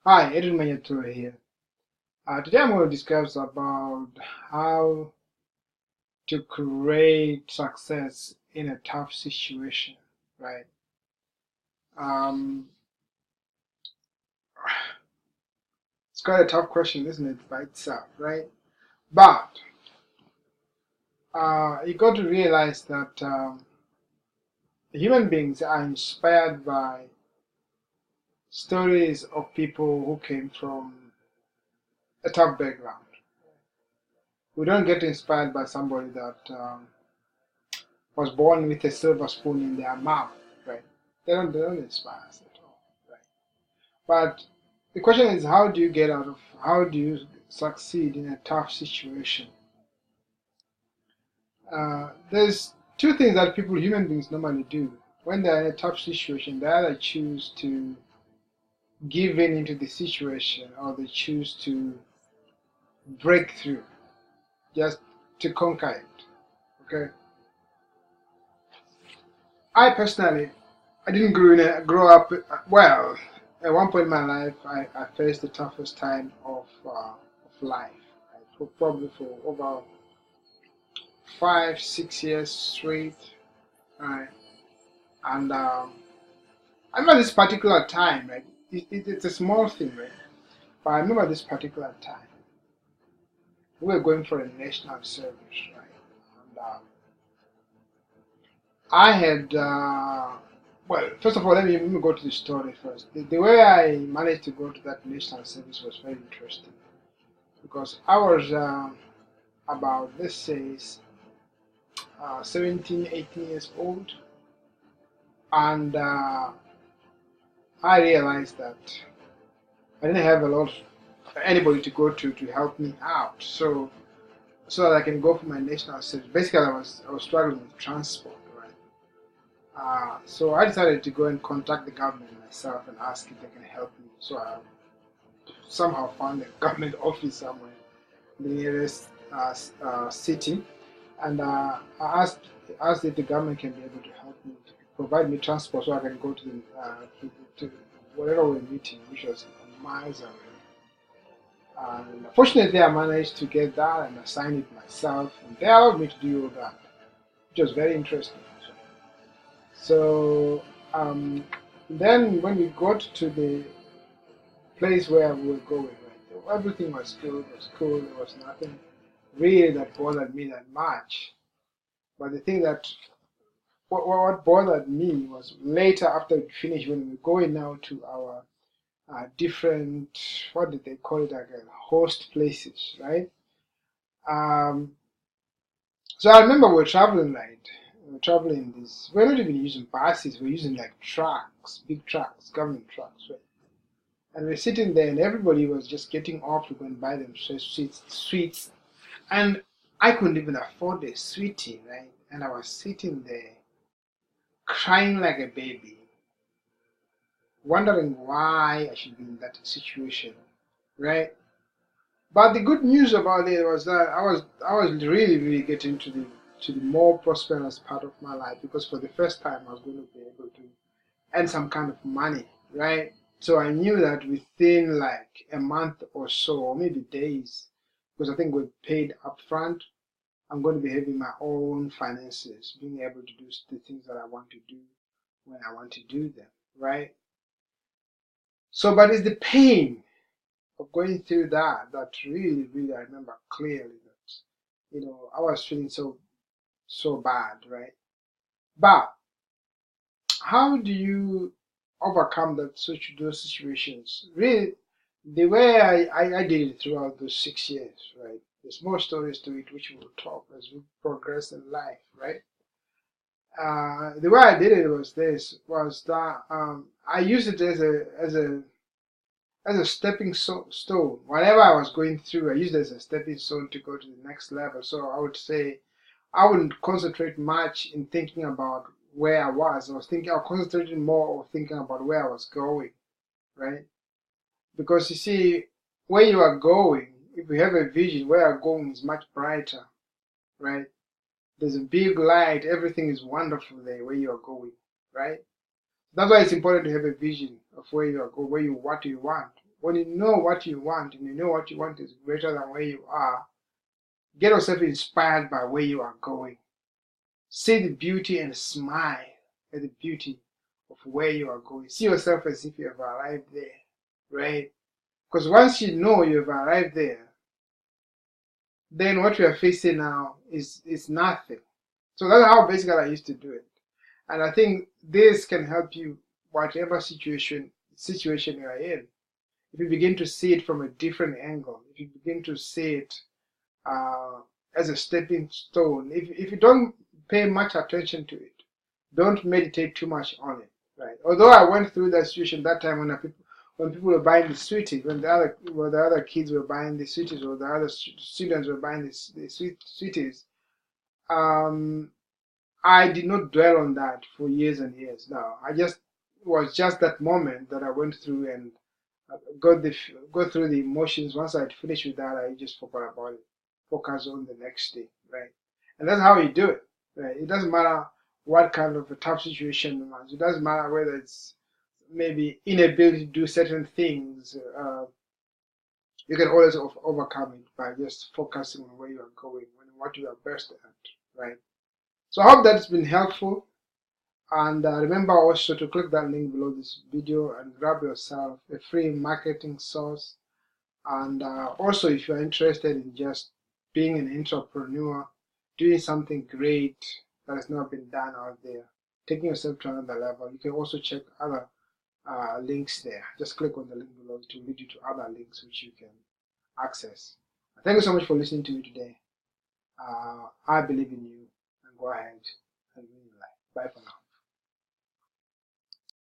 Hi, Adrian Manyathelo here. Today I'm going to discuss about how to create success in a tough situation, right? Um, it's quite a tough question, isn't it, by itself, right? But you got to realize that human beings are inspired by stories of people who came from a tough background. We don't get inspired by somebody that was born with a silver spoon in their mouth, right? They don't inspire us at all, right? But the question is, how do you succeed in a tough situation? There's two things that human beings normally do. When they're in a tough situation, they either choose to give in into the situation or they choose to break through, just to conquer it, okay? I personally, I didn't grow up well. At one point in my life, I faced the toughest time of life. Probably for over 5, 6 years straight. Right? And I remember this particular time, right? It's a small thing, right? But I remember this particular time. We were going for a national service, right? And I had, well, first of all, let me go to the story first. The way I managed to go to that national service was very interesting because I was about, let's say, 17, 18 years old, and I realized that I didn't have a lot of anybody to go to help me out, so that I can go for my national service. Basically, I was struggling with transport, right? So I decided to go and contact the government myself and ask if they can help me. So I somehow found a government office somewhere in the nearest city, and I asked if the government can be able to help me to provide me transport so I can go to to wherever we're meeting, which was miles away. And fortunately, I managed to get that and assign it myself, and they allowed me to do all that, which was very interesting. So then, when we got to the place where we were going, right, everything was good, was cool. There was nothing really that bothered me that much. But the thing that what bothered me was later after we finished when we were going now to our different, what did they call it again, host places, right? Um, so I remember we are traveling, right? We are traveling this. We're not even using buses. We're using like trucks, big trucks, government trucks, right? And we're sitting there, and everybody was just getting off to go and buy them sweets, and I couldn't even afford a sweetie, right? And I was sitting there crying like a baby, wondering why I should be in that situation, right? But the good news about it was that I was really getting to the more prosperous part of my life because for the first time I was going to be able to earn some kind of money, right? So I knew that within like a month or so, or maybe days, because I think we paid upfront, I'm going to be having my own finances, being able to do the things that I want to do when I want to do them, right? So, but it's the pain of going through that really I remember clearly that I was feeling so bad, right? But how do you overcome those situations? Really, the way I did it throughout those 6 years, right? There's more stories to it which we'll talk as we progress in life, right? The way I did it was that I used it as a stepping stone. Whatever I was going through, I used it as a stepping stone to go to the next level. So I would say I wouldn't concentrate much in thinking about where I was. I was concentrating more on thinking about where I was going, right? Because you see, where you are going, if you have a vision, where you're going is much brighter, right? There's a big light, everything is wonderful there where you are going, right? That's why it's important to have a vision of where you are going, what you want, When you know what you want and you know what you want is greater than where you are, get yourself inspired by where you are going. See the beauty and smile at the beauty of where you are going. See yourself as if you have arrived there, right? Because once you know you have arrived there, then what you are facing now is nothing. So that's how basically I used to do it. And I think this can help you whatever situation you are in. If you begin to see it from a different angle, if you begin to see it uh, as a stepping stone, if you don't pay much attention to it, don't meditate too much on it, right? Although I went through that situation that time when people were buying the sweeties, when the other kids were buying the sweeties, or the other students were buying the sweeties, um, I did not dwell on that for years and years. No, it was just that moment that I went through and go through the emotions. Once I'd finished with that, I just forgot about it. Focus on the next day, right? And that's how you do it, right? It doesn't matter what kind of a tough situation it was. It doesn't matter whether it's maybe inability to do certain things. You can always overcome it by just focusing on where you are going and what you are best at, right? So I hope that's been helpful. And remember also to click that link below this video and grab yourself a free marketing source. And also, if you're interested in just being an entrepreneur, doing something great that has not been done out there, taking yourself to another level, you can also check other links there. Just click on the link below to lead you to other links which you can access. Thank you so much for listening to me today. I believe in you, and go ahead and win your life. Bye for now.